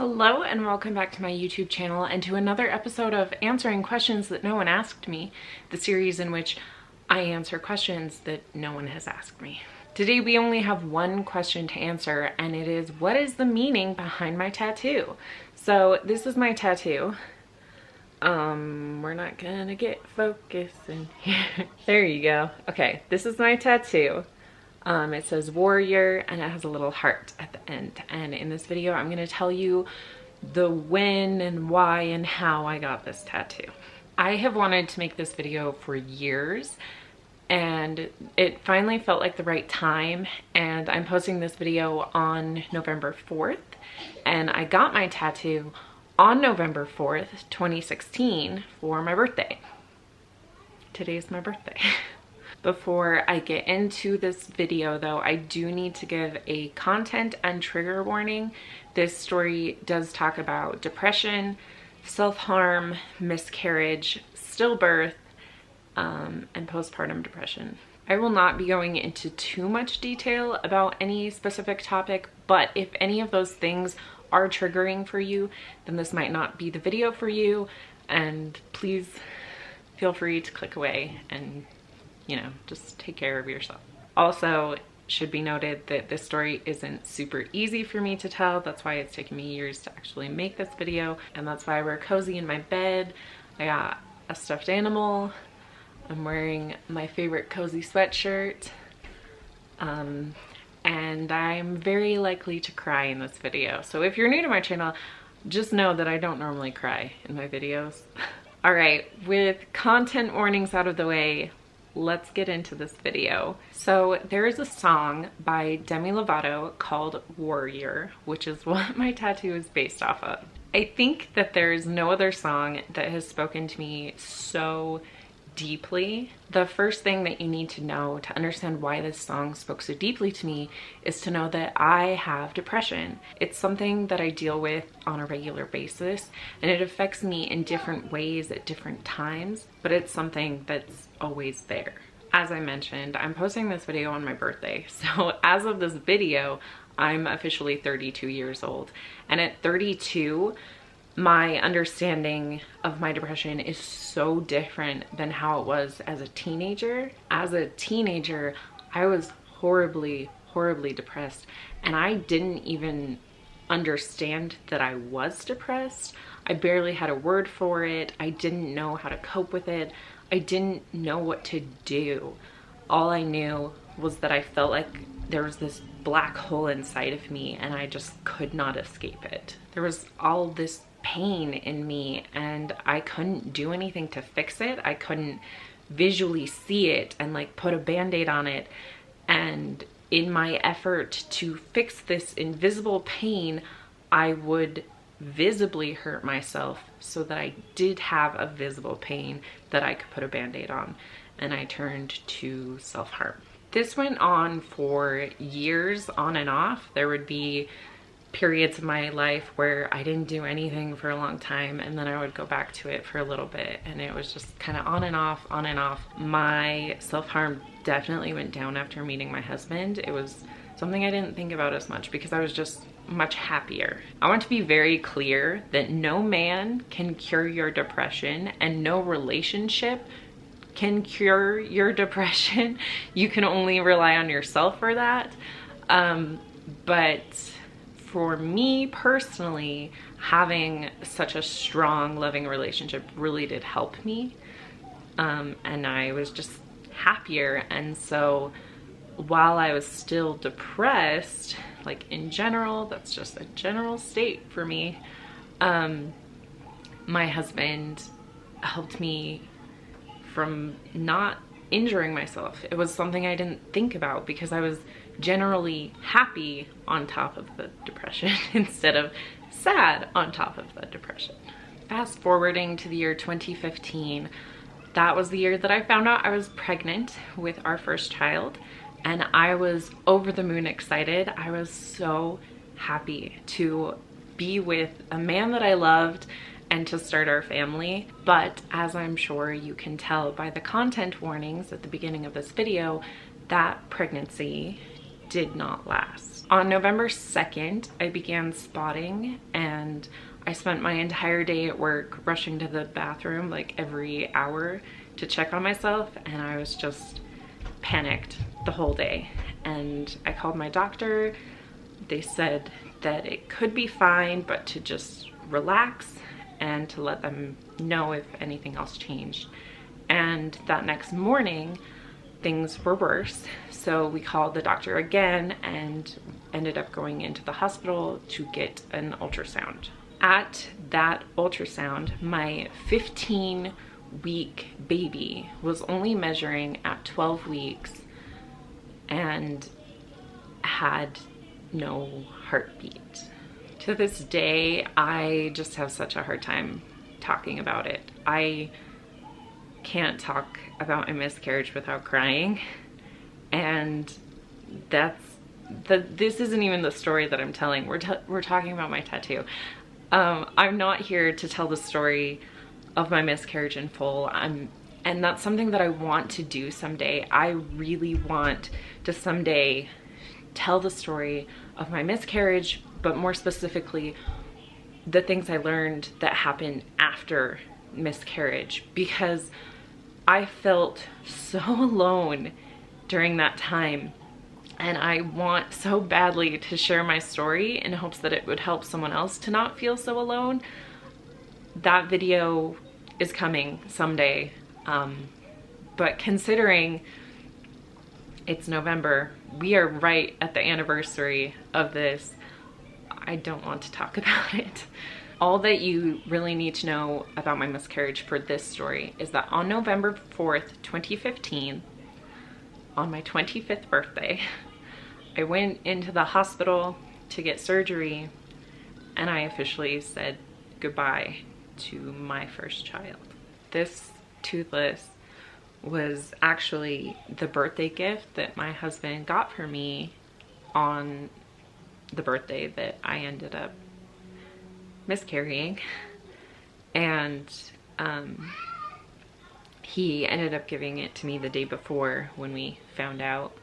Hello and welcome back to my YouTube channel and to another episode of Answering Questions That No One Asked Me, the series in which I answer questions that no one has asked me. Today we only have one question to answer, and it is, what is the meaning behind my tattoo? So this is my tattoo. We're not gonna get focused in here. There you go. Okay, this is my tattoo. It says warrior and it has a little heart at the end. And in this video, I'm gonna tell you the when and why and how I got this tattoo. I have wanted to make this video for years and it finally felt like the right time, and I'm posting this video on November 4th, and I got my tattoo on November 4th, 2016 for my birthday. Today's my birthday. Before I get into this video though, I do need to give a content and trigger warning. This story does talk about depression, self-harm, miscarriage, stillbirth, and postpartum depression. I will not be going into too much detail about any specific topic, but if any of those things are triggering for you, then this might not be the video for you, and please feel free to click away and just take care of yourself. Also, should be noted that this story isn't super easy for me to tell. That's why it's taken me years to actually make this video, and that's why I wear cozy in my bed. I got a stuffed animal. I'm wearing my favorite cozy sweatshirt. And I'm very likely to cry in this video. So if you're new to my channel, just know that I don't normally cry in my videos. All right, with content warnings out of the way, let's get into this video. So there is a song by Demi Lovato called Warrior, which is what my tattoo is based off of. I think that there's no other song that has spoken to me so deeply. The first thing that you need to know to understand why this song spoke so deeply to me is to know that I have depression. It's something that I deal with on a regular basis, and it affects me in different ways at different times, but it's something that's always there. As I mentioned, I'm posting this video on my birthday, so as of this video, I'm officially 32 years old, and at 32, my understanding of my depression is so different than how it was as a teenager. As a teenager, I was horribly depressed, and I didn't even understand that I was depressed. I barely had a word for it. I didn't know how to cope with it. I didn't know what to do. All I knew was that I felt like there was this black hole inside of me and I just could not escape it. There was all this pain in me and I couldn't do anything to fix it. I couldn't visually see it and like put a band-aid on it. And in my effort to fix this invisible pain, I would visibly hurt myself so that I did have a visible pain that I could put a band-aid on, and I turned to self-harm. This went on for years on and off. There would be periods of my life where I didn't do anything for a long time, and then I would go back to it for a little bit, and it was just kind of on and off, on and off. My self-harm definitely went down after meeting my husband. It was something I didn't think about as much because I was just much happier. I want to be very clear that no man can cure your depression and no relationship can cure your depression. You can only rely on yourself for that. But for me personally, having such a strong, loving relationship really did help me. And I was just happier. And so while I was still depressed, like in general, that's just a general state for me, my husband helped me from not injuring myself. It was something I didn't think about because I was generally happy on top of the depression instead of sad on top of the depression. Fast forwarding to the year 2015, that was the year that I found out I was pregnant with our first child, and I was over the moon excited. I was so happy to be with a man that I loved and to start our family. But as I'm sure you can tell by the content warnings at the beginning of this video, that pregnancy did not last. On November 2nd, I began spotting, and I spent my entire day at work rushing to the bathroom like every hour to check on myself, and I was just panicked the whole day. And I called my doctor. They said that it could be fine, but to just relax and to let them know if anything else changed. And that next morning, things were worse. So we called the doctor again and ended up going into the hospital to get an ultrasound. At that ultrasound, my 15-week baby was only measuring at 12 weeks and had no heartbeat. To this day, I just have such a hard time talking about it. I can't talk about a miscarriage without crying, and this isn't even the story that I'm telling. We're talking about my tattoo. I'm not here to tell the story of my miscarriage in full. And that's something that I want to do someday. I really want to someday tell the story of my miscarriage, but more specifically, the things I learned that happened after miscarriage, because I felt so alone during that time, and I want so badly to share my story in hopes that it would help someone else to not feel so alone. That video is coming someday, but considering it's November, we are right at the anniversary of this, I don't want to talk about it. All that you really need to know about my miscarriage for this story is that on November 4th, 2015, on my 25th birthday, I went into the hospital to get surgery, and I officially said goodbye to my first child. This toothless was actually the birthday gift that my husband got for me on the birthday that I ended up miscarrying. And he ended up giving it to me the day before when we found out,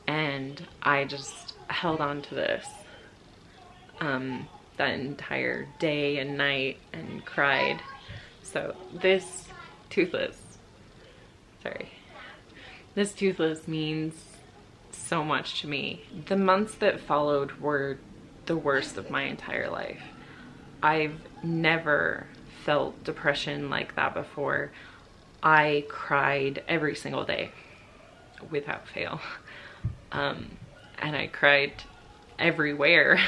and I just held on to this that entire day and night and cried. So this toothless means so much to me. The months that followed were the worst of my entire life. I've never felt depression like that before. I cried every single day without fail. And I cried everywhere.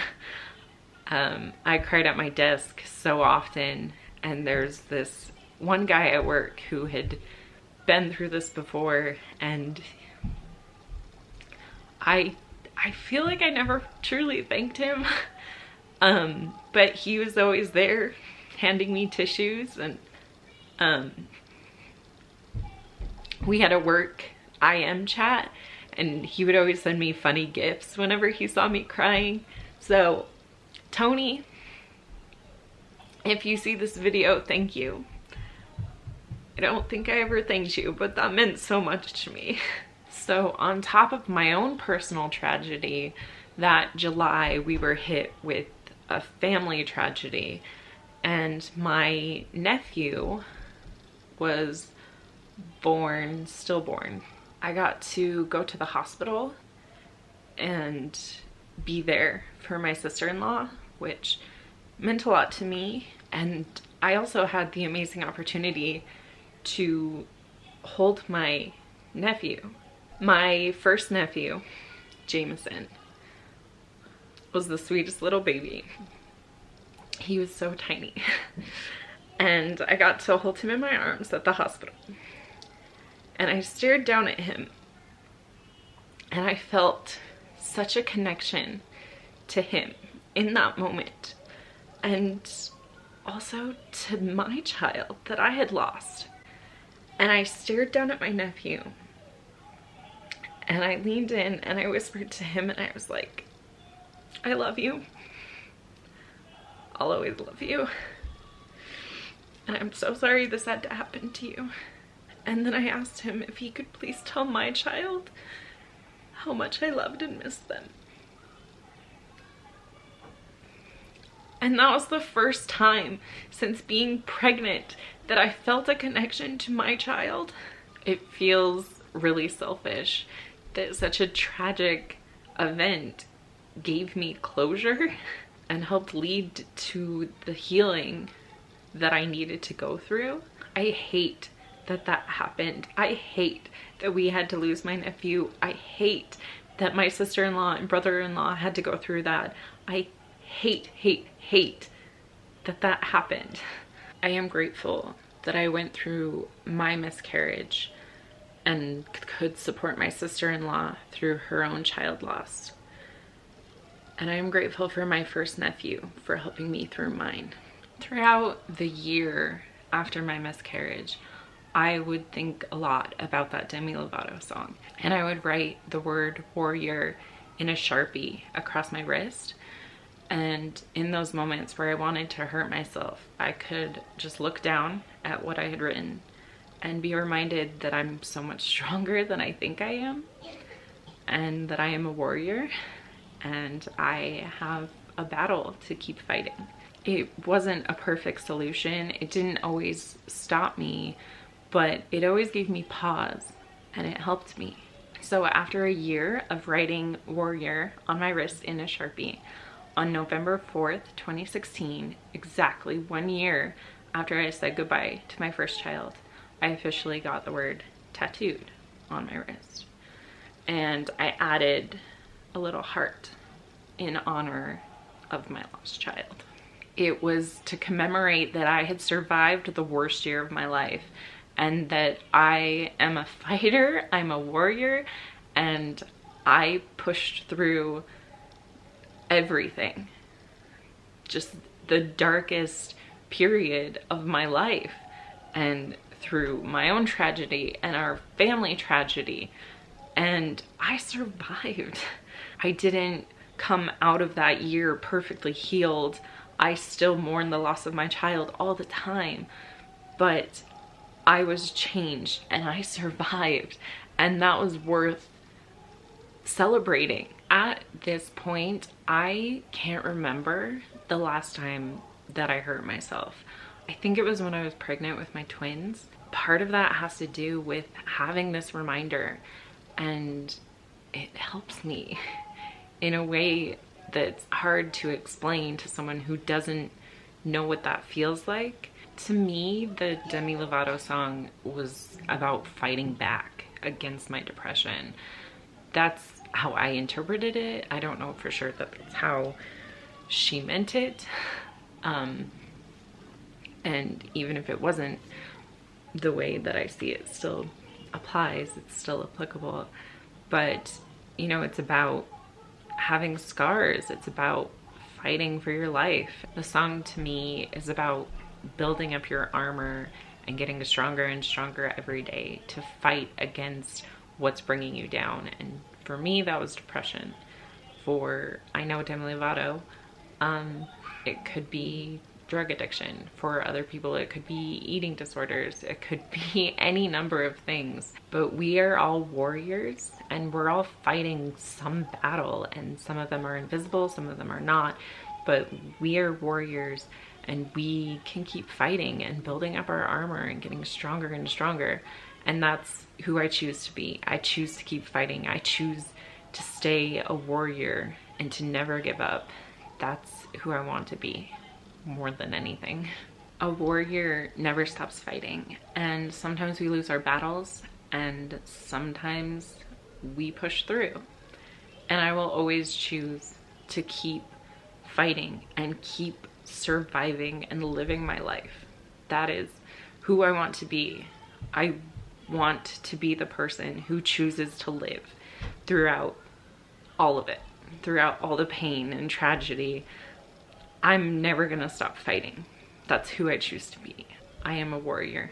I cried at my desk so often, and there's this one guy at work who had been through this before, and I feel like I never truly thanked him. But he was always there handing me tissues, and we had a work IM chat, and he would always send me funny gifts whenever he saw me crying. So Tony, if you see this video, thank you. I don't think I ever thanked you, but that meant so much to me. So on top of my own personal tragedy, that July we were hit with a family tragedy, and my nephew was stillborn. I got to go to the hospital and be there for my sister-in-law, which meant a lot to me. And I also had the amazing opportunity to hold my nephew. My first nephew, Jameson, was the sweetest little baby. He was so tiny. And I got to hold him in my arms at the hospital. And I stared down at him, and I felt such a connection to him in that moment, and also to my child that I had lost. And I stared down at my nephew, and I leaned in and I whispered to him, and I was like, I love you. I'll always love you. And I'm so sorry this had to happen to you. And then I asked him if he could please tell my child how much I loved and missed them. And that was the first time since being pregnant that I felt a connection to my child. It feels really selfish that such a tragic event gave me closure and helped lead to the healing that I needed to go through. I hate that that happened. I hate that we had to lose my nephew. I hate that my sister-in-law and brother-in-law had to go through that. I hate that that happened. I am grateful that I went through my miscarriage and could support my sister-in-law through her own child loss. And I am grateful for my first nephew for helping me through mine. Throughout the year after my miscarriage, I would think a lot about that Demi Lovato song. And I would write the word warrior in a Sharpie across my wrist. And in those moments where I wanted to hurt myself, I could just look down at what I had written and be reminded that I'm so much stronger than I think I am, and that I am a warrior, and I have a battle to keep fighting. It wasn't a perfect solution. It didn't always stop me, but it always gave me pause, and it helped me. So after a year of writing warrior on my wrist in a Sharpie, on November 4th, 2016, exactly 1 year after I said goodbye to my first child, I officially got the word tattooed on my wrist. And I added a little heart in honor of my lost child. It was to commemorate that I had survived the worst year of my life, and that I am a fighter, I'm a warrior, and I pushed through everything. Just the darkest period of my life, and through my own tragedy and our family tragedy, and I survived. I didn't come out of that year perfectly healed. I still mourn the loss of my child all the time, but I was changed and I survived, and that was worth celebrating. At this point, I can't remember the last time that I hurt myself. I think it was when I was pregnant with my twins. Part of that has to do with having this reminder, and it helps me in a way that's hard to explain to someone who doesn't know what that feels like. To me, the Demi Lovato song was about fighting back against my depression. That's how I interpreted it. I don't know for sure that that's how she meant it. And even if it wasn't the way that I see it, still applies, it's still applicable. But, you know, it's about having scars. It's about fighting for your life. The song to me is about building up your armor and getting stronger and stronger every day to fight against what's bringing you down. And for me, that was depression. For, I know Demi Lovato, it could be drug addiction. For other people, it could be eating disorders. It could be any number of things. But we are all warriors, and we're all fighting some battle, and some of them are invisible, some of them are not. But we are warriors, and we can keep fighting and building up our armor and getting stronger and stronger. And that's who I choose to be. I choose to keep fighting. I choose to stay a warrior and to never give up. That's who I want to be more than anything. A warrior never stops fighting, and sometimes we lose our battles, and sometimes we push through. And I will always choose to keep fighting and keep surviving and living my life. That is who I want to be. I want to be the person who chooses to live throughout all of it, throughout all the pain and tragedy. I'm never gonna stop fighting. That's who I choose to be. I am a warrior.